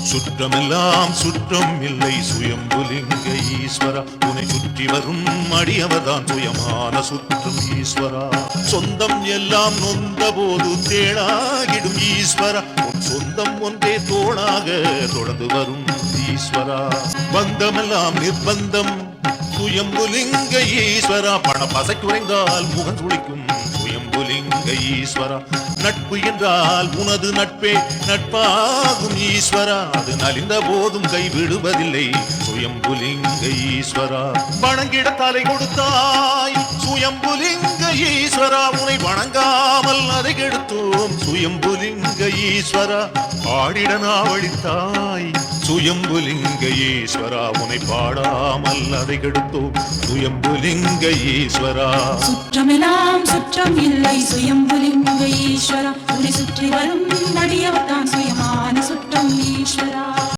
சுற்றமெல்லாம் சுற்றம் இல்லை சுயம்புலிங்க ஈஸ்வரா உன்னை சுற்றி வரும் அடியவர்தான் சுயமான சுற்றம் ஈஸ்வரா சொந்தம் எல்லாம் நொந்த போது தேடாகிடும் ஈஸ்வரா உன் சொந்தம் ஒன்றே தோளாக தொடர்ந்து வரும் ஈஸ்வரா பந்தமெல்லாம் நிர்பந்தம் சுயம்புலிங்க ஈஸ்வரா பண பசை குறைந்தால் முகம் சுளிக்கும் சுயம்புலிங்க ஈஸ்வரா நட்பு என்றால் உனது நட்பே நட்பாகும் ஈஸ்வரா அது நலிந்த போதும் கைவிடுவதில்லை சுயம்புலிங்க ஈஸ்வரா வணங்கிட தலை கொடுத்தாய் சுயம்புலிங்க ஈஸ்வரா உன்னை வணங்காமல் அதை கெடுத்தோம் சுயம்புலிங்க ஈஸ்வரா பாடிட நாவழித்தாய் சுயம்புலிங்க ஈஸ்வரா உன்னை பாடாமல் அதை கெடுத்தோம் சுயம்புலிங்க ஈஸ்வரா சுற்றமெல்லாம் சுற்றம் இல்லை சுயம்புலிங்க ஈஸ்வரா உன்னை சுற்றி வரும் அடியவர்தான் சுயமான சுற்றம் ஈஸ்வரா